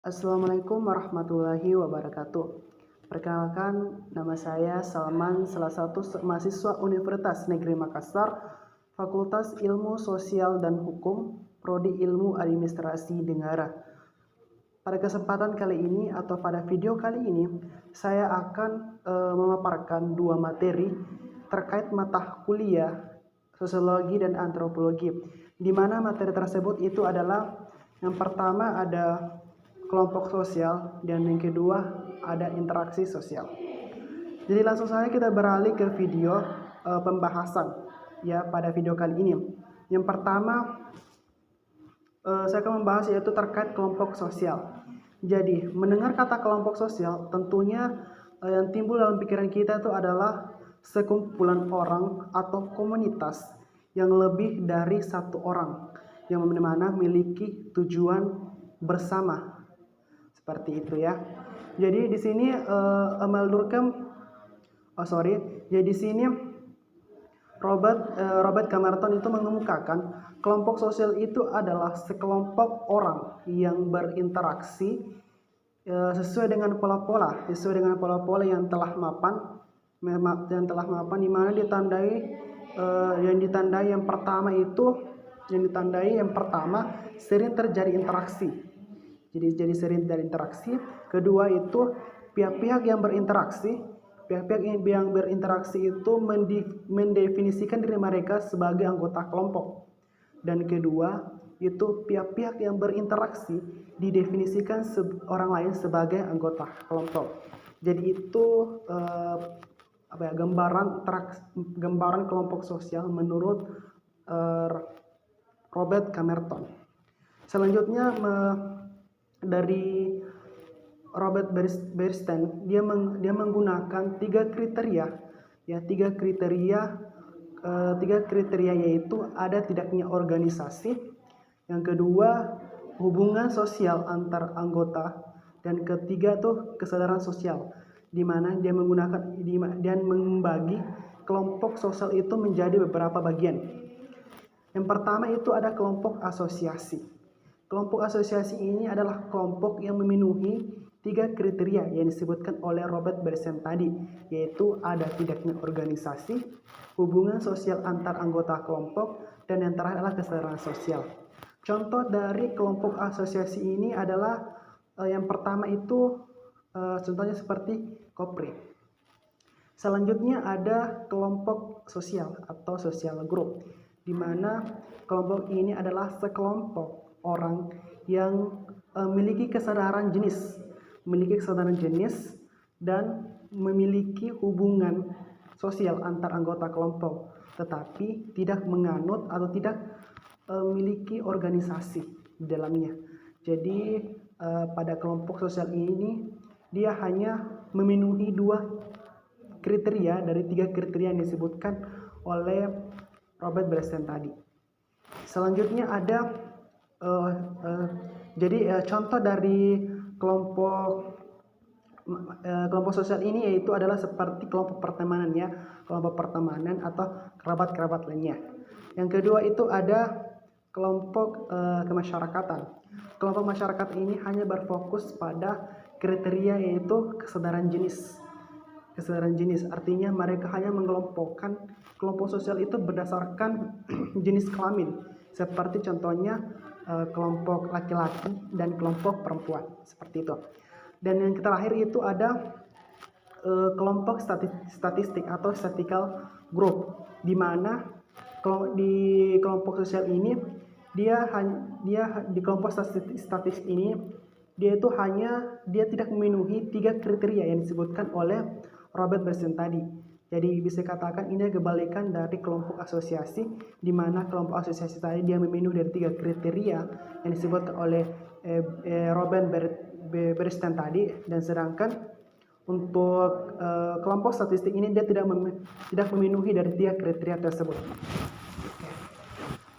Assalamualaikum warahmatullahi wabarakatuh. Perkenalkan, nama saya Salman, salah satu mahasiswa Universitas Negeri Makassar, Fakultas Ilmu Sosial dan Hukum, Prodi Ilmu Administrasi Dengarah. Pada kesempatan kali ini atau pada video kali ini, saya akan memaparkan dua materi terkait mata kuliah sosiologi dan antropologi, di mana materi tersebut itu adalah yang pertama ada kelompok sosial dan yang kedua ada interaksi sosial. Jadi langsung saja kita beralih ke video pembahasan ya pada video kali ini. Yang pertama saya akan membahas yaitu terkait kelompok sosial. Jadi mendengar kata kelompok sosial tentunya yang timbul dalam pikiran kita itu adalah sekumpulan orang atau komunitas yang lebih dari satu orang yang mana memiliki tujuan bersama. Seperti itu ya. Jadi di sini Emil Durkheim jadi di sini Robert Camerton itu mengemukakan kelompok sosial itu adalah sekelompok orang yang berinteraksi sesuai dengan pola-pola yang telah mapan di mana ditandai yang pertama sering terjadi interaksi. Jadi sering dari interaksi. Kedua itu pihak-pihak yang berinteraksi itu mendefinisikan diri mereka sebagai anggota kelompok. Dan kedua itu pihak-pihak yang berinteraksi didefinisikan orang lain sebagai anggota kelompok. Jadi itu gambaran kelompok sosial menurut Robert Camerton. Selanjutnya dari Robert Bernstein, dia menggunakan tiga kriteria yaitu ada tidaknya organisasi, yang kedua hubungan sosial antar anggota, dan ketiga tuh kesadaran sosial, di mana dia membagi kelompok sosial itu menjadi beberapa bagian. Yang pertama itu ada kelompok asosiasi. Kelompok asosiasi ini adalah kelompok yang memenuhi tiga kriteria yang disebutkan oleh Robert Bernstein tadi, yaitu ada tidaknya organisasi, hubungan sosial antar anggota kelompok, dan yang terakhir adalah kesadaran sosial. Contoh dari kelompok asosiasi ini adalah yang pertama itu contohnya seperti KOPRI. Selanjutnya ada kelompok sosial atau social group, di mana kelompok ini adalah sekelompok orang yang memiliki kesadaran jenis dan memiliki hubungan sosial antar anggota kelompok, tetapi tidak menganut atau tidak memiliki organisasi di dalamnya. Jadi pada kelompok sosial ini dia hanya memenuhi dua kriteria dari tiga kriteria yang disebutkan oleh Robert Bernstein tadi. Selanjutnya ada contoh dari kelompok sosial ini yaitu adalah seperti kelompok pertemanan atau kerabat-kerabat lainnya. Yang kedua itu ada kelompok kemasyarakatan. Kelompok masyarakat ini hanya berfokus pada kriteria yaitu kesadaran jenis. Artinya mereka hanya mengelompokkan kelompok sosial itu berdasarkan jenis kelamin, seperti contohnya kelompok laki-laki dan kelompok perempuan, seperti itu. Dan yang terakhir itu ada kelompok statistik atau statistical group, di mana di kelompok sosial ini dia di kelompok statistik ini dia tidak memenuhi tiga kriteria yang disebutkan oleh Robert Bernstein tadi. Jadi bisa katakan ini kebalikan dari kelompok asosiasi, di mana kelompok asosiasi tadi dia memenuhi dari tiga kriteria yang disebutkan oleh Robert Bernstein tadi, dan sedangkan untuk kelompok statistik ini dia tidak memenuhi dari tiga kriteria tersebut.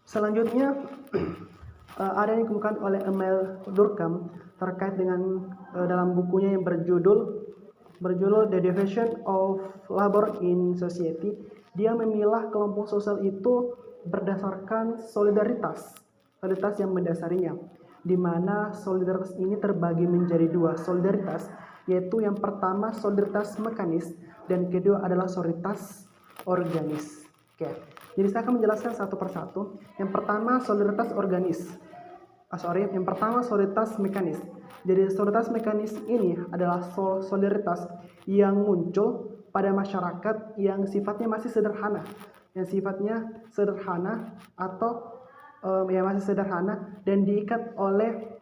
Selanjutnya ada yang dikemukakan oleh Emil Durkheim terkait dengan dalam bukunya yang berjudul The Division of Labor in Society. Dia memilah kelompok sosial itu berdasarkan solidaritas yang mendasarinya. di mana solidaritas ini terbagi menjadi dua solidaritas, yaitu yang pertama solidaritas mekanis dan kedua adalah solidaritas organis. Oke, jadi saya akan menjelaskan satu persatu. Yang pertama solidaritas organis. Yang pertama solidaritas mekanis. Jadi solidaritas mekanis ini adalah solidaritas yang muncul pada masyarakat yang sifatnya masih sederhana, atau yang masih sederhana dan diikat oleh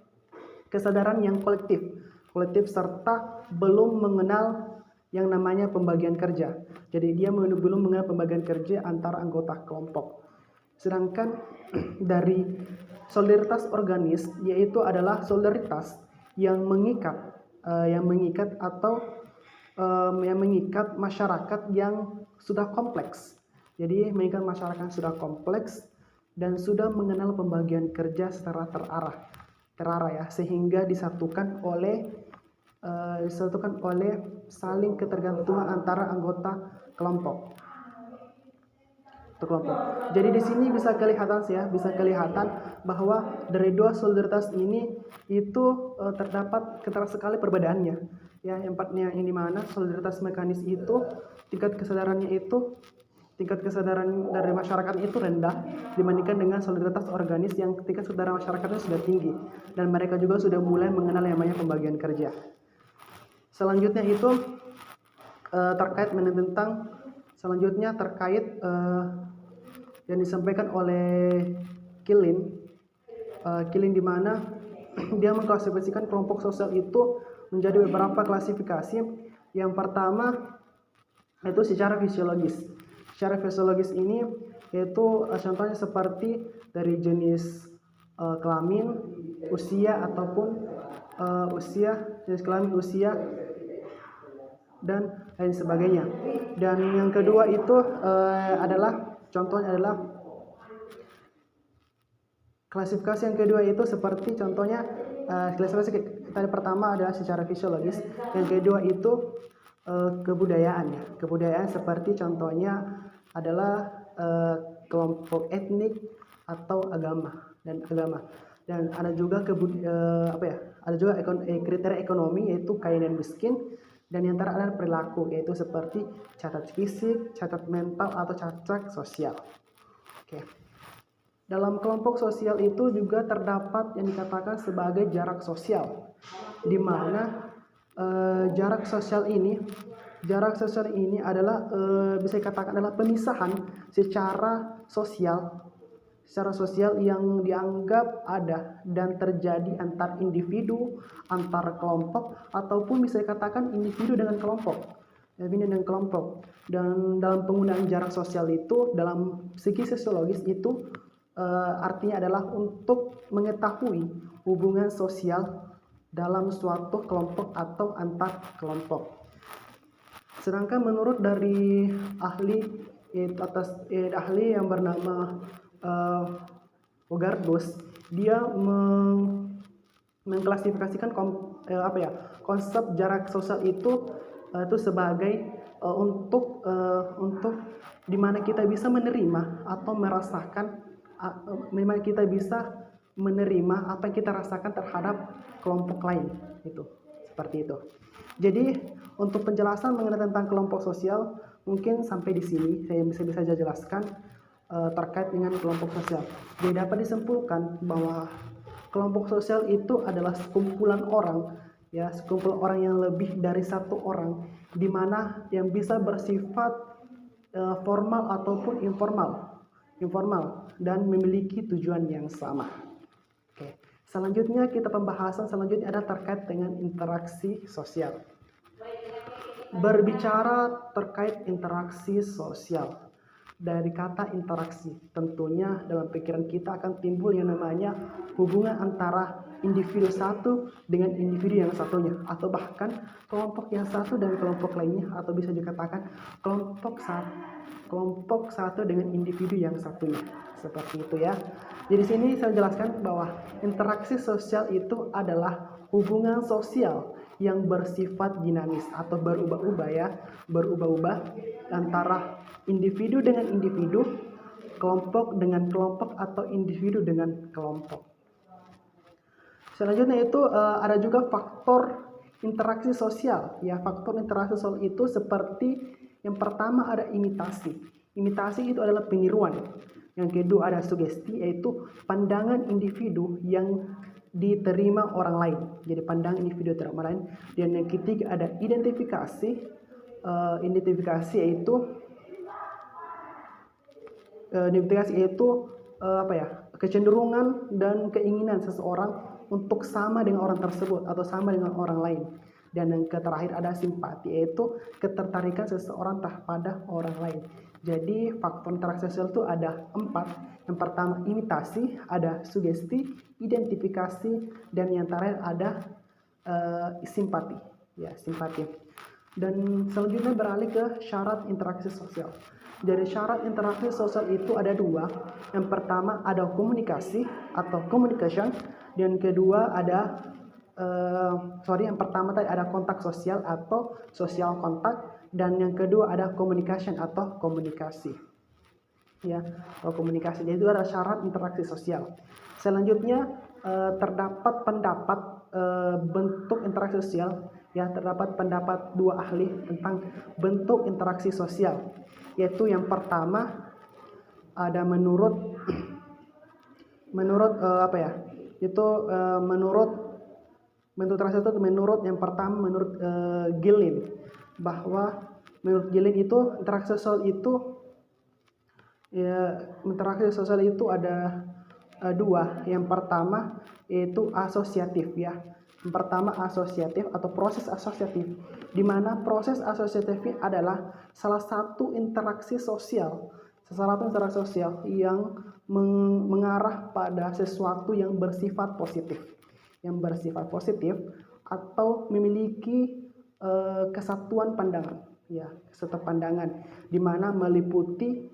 kesadaran yang kolektif serta belum mengenal yang namanya pembagian kerja. Jadi dia belum mengenal pembagian kerja antar anggota kelompok. Sedangkan dari solidaritas organis yaitu adalah solidaritas yang mengikat masyarakat yang sudah kompleks. Jadi mengikat masyarakat yang sudah kompleks dan sudah mengenal pembagian kerja secara terarah ya, sehingga disatukan oleh saling ketergantungan antara anggota kelompok. Jadi di sini bisa kelihatan bahwa dari dua solidaritas ini itu terdapat ketara sekali perbedaannya. Ya, yang mana solidaritas mekanis itu tingkat kesadaran dari masyarakat itu rendah dibandingkan dengan solidaritas organis yang tingkat kesadaran masyarakatnya sudah tinggi dan mereka juga sudah mulai mengenal yang namanya pembagian kerja. Selanjutnya itu terkait yang disampaikan oleh Kilin di mana dia mengklasifikasikan kelompok sosial itu menjadi beberapa klasifikasi. Yang pertama itu secara fisiologis. Secara fisiologis ini yaitu contohnya seperti dari jenis kelamin, usia dan lain sebagainya. Dan yang kedua itu klasifikasi yang kedua itu seperti contohnya klasifikasi tadi pertama adalah secara fisiologis, yang kedua itu kebudayaan seperti contohnya adalah kelompok etnik atau agama dan ada juga kriteria ekonomi yaitu kaya dan miskin, dan yang terakhir adalah perilaku yaitu seperti cacat fisik, cacat mental atau cacat sosial. Oke. Dalam kelompok sosial itu juga terdapat yang dikatakan sebagai jarak sosial, di mana jarak sosial ini adalah bisa dikatakan adalah pemisahan secara sosial yang dianggap ada dan terjadi antar individu, antar kelompok, ataupun bisa dikatakan individu dengan kelompok. Dan dalam penggunaan jarak sosial itu dalam segi sosiologis itu artinya adalah untuk mengetahui hubungan sosial dalam suatu kelompok atau antar kelompok. Sedangkan menurut dari ahli yang bernama Hogarth, dia mengklasifikasikan konsep jarak sosial itu sebagai untuk di mana kita bisa menerima atau merasakan memang kita bisa menerima apa yang kita rasakan terhadap kelompok lain, itu seperti itu. Jadi untuk penjelasan mengenai tentang kelompok sosial mungkin sampai di sini saya bisa jelaskan terkait dengan kelompok sosial. Jadi dapat disimpulkan bahwa kelompok sosial itu adalah sekumpulan orang yang lebih dari satu orang, di mana yang bisa bersifat formal ataupun informal dan memiliki tujuan yang sama. Oke. Pembahasan selanjutnya ada terkait dengan interaksi sosial. Berbicara terkait interaksi sosial, dari kata interaksi tentunya dalam pikiran kita akan timbul yang namanya hubungan antara individu satu dengan individu yang satunya, atau bahkan kelompok yang satu dan kelompok lainnya, atau bisa dikatakan kelompok satu dengan individu yang satunya, seperti itu ya. Jadi sini saya jelaskan bahwa interaksi sosial itu adalah hubungan sosial yang bersifat dinamis atau berubah-ubah antara individu dengan individu, kelompok dengan kelompok, atau individu dengan kelompok. Selanjutnya itu ada juga faktor interaksi sosial. Ya, faktor interaksi sosial itu seperti yang pertama ada imitasi. Imitasi itu adalah peniruan. Yang kedua ada sugesti, yaitu pandangan individu yang diterima orang lain. Jadi pandangan individu terhadap orang lain. Dan yang ketiga ada identifikasi. Identifikasi yaitu kecenderungan dan keinginan seseorang untuk sama dengan orang tersebut atau sama dengan orang lain. Dan yang terakhir ada simpati, yaitu ketertarikan seseorang pada orang lain. Jadi faktor interaksi sosial itu ada 4. Yang pertama imitasi, ada sugesti, identifikasi, dan yang terakhir ada simpati. Ya, simpati. Dan selanjutnya beralih ke syarat interaksi sosial. Dari syarat interaksi sosial itu ada 2. Yang pertama ada komunikasi atau communication, dan kedua ada yang pertama tadi ada kontak sosial atau social kontak, dan yang kedua ada communication atau komunikasi. Ya, atau komunikasi. Jadi itu adalah syarat interaksi sosial. Selanjutnya terdapat pendapat bentuk interaksi sosial. Ya, terdapat pendapat 2 ahli tentang bentuk interaksi sosial. Yaitu yang pertama ada menurut bentuk interaksi itu menurut yang pertama menurut Gilin, bahwa menurut Gilin itu interaksi sosial itu ada 2. Yang pertama yaitu asosiatif, ya. Yang pertama asosiatif atau proses asosiatif, di mana proses asosiatif adalah salah satu interaksi sosial yang mengarah pada sesuatu yang bersifat positif atau memiliki kesatuan pandangan, ya, kesatuan pandangan, di mana meliputi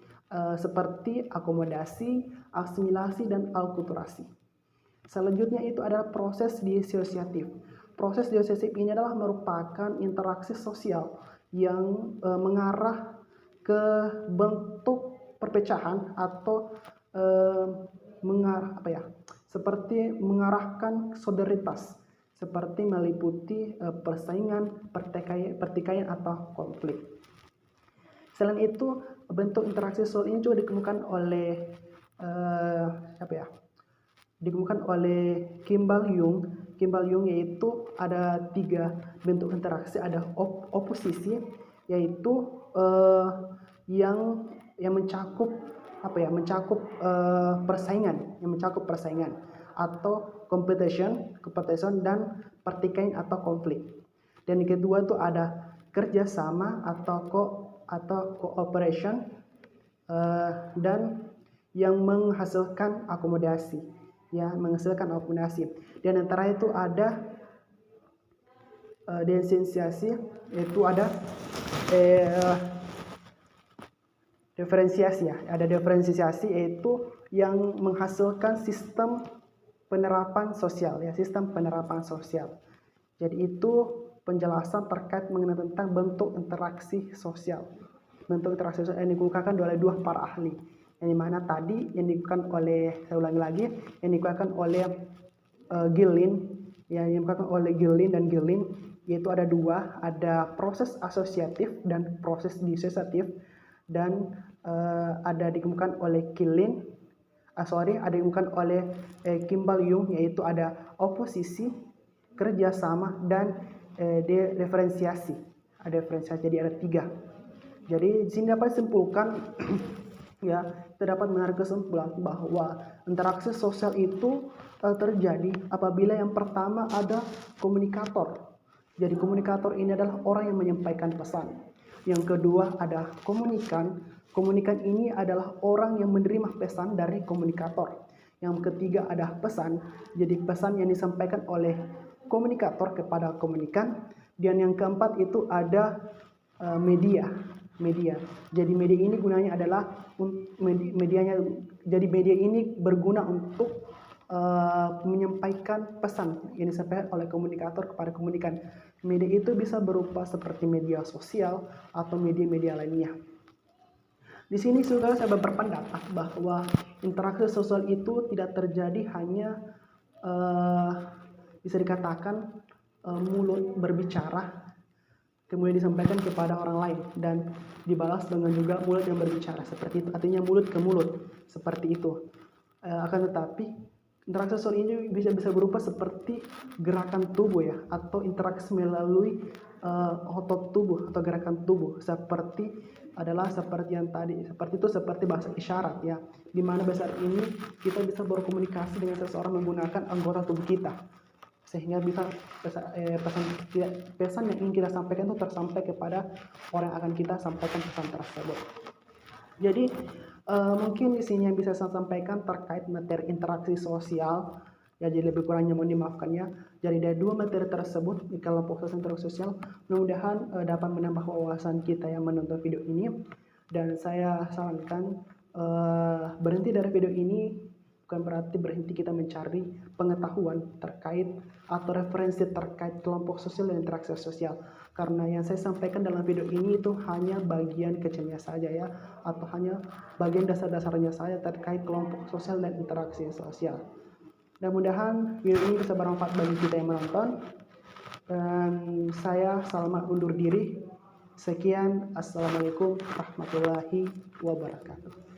seperti akomodasi, asimilasi, dan alkulturasi. Selanjutnya itu adalah proses disosiatif. Proses disosiatif ini adalah merupakan interaksi sosial yang mengarah ke bentuk perpecahan atau seperti mengarahkan solidaritas, seperti meliputi persaingan, pertikaian atau konflik. Selain itu, bentuk interaksi sosial ini juga dikemukakan oleh Kimball Jung, yaitu ada 3 bentuk interaksi. Ada oposisi, yaitu yang mencakup persaingan, atau competition dan pertikaian atau konflik. Dan yang kedua itu ada kerjasama atau cooperation, dan yang menghasilkan akomodasi, Dan yang terakhir itu ada diferensiasi, yaitu ada diferensiasi, yaitu yang menghasilkan sistem penerapan sosial, Jadi itu penjelasan terkait mengenai tentang bentuk interaksi sosial. Bentuk interaksi sosial yang dikemukakan oleh 2 para ahli. Yang dimana tadi yang dikemukakan oleh, saya ulangi lagi, yang dikemukakan oleh Gilin dan Gilin, yaitu ada 2, ada proses asosiatif dan proses disosiatif. Dan ada dikemukakan oleh Kimball Jung, yaitu ada oposisi, kerjasama, dan diferensiasi. Jadi ada 3. Jadi di sini dapat disimpulkan ya, terdapat menarik kesimpulan bahwa interaksi sosial itu terjadi apabila yang pertama ada komunikator. Jadi komunikator ini adalah orang yang menyampaikan pesan. Yang kedua ada komunikan. Komunikan ini adalah orang yang menerima pesan dari komunikator. Yang ketiga ada pesan. Jadi pesan yang disampaikan oleh komunikator kepada komunikan. Dan yang keempat itu ada media. Jadi media ini gunanya adalah media ini berguna untuk menyampaikan pesan yang disampaikan oleh komunikator kepada komunikan. Media itu bisa berupa seperti media sosial atau media-media lainnya. Di sini saudara, saya berpendapat bahwa interaksi sosial itu tidak terjadi hanya bisa dikatakan mulut berbicara kemudian disampaikan kepada orang lain dan dibalas dengan juga mulut yang berbicara, seperti itu. Artinya mulut ke mulut, seperti itu. Akan tetapi interaksi sosial ini bisa berupa seperti gerakan tubuh ya, atau interaksi melalui otot tubuh atau gerakan tubuh, seperti yang tadi, seperti itu, seperti bahasa isyarat ya, di mana bahasa ini kita bisa berkomunikasi dengan seseorang menggunakan anggota tubuh kita, sehingga bisa pesan yang ingin kita sampaikan itu tersampai kepada orang yang akan kita sampaikan pesan tersebut. Jadi mungkin di sini yang bisa saya sampaikan terkait materi interaksi sosial ya, jadi lebih kurangnya mohon dimaafkan ya. Jadi dari dua materi tersebut di kelompok sosial interaksi sosial, mudah-mudahan dapat menambah wawasan kita yang menonton video ini, dan saya sarankan berhenti dari video ini bukan berarti berhenti kita mencari pengetahuan terkait atau referensi terkait kelompok sosial dan interaksi sosial, karena yang saya sampaikan dalam video ini itu hanya bagian kecilnya saja ya, atau hanya bagian dasar-dasarnya saja terkait kelompok sosial dan interaksi sosial. Dan mudah-mudahan video ini bisa bermanfaat bagi kita yang menonton, dan saya Salman undur diri. Sekian, assalamualaikum warahmatullahi wabarakatuh.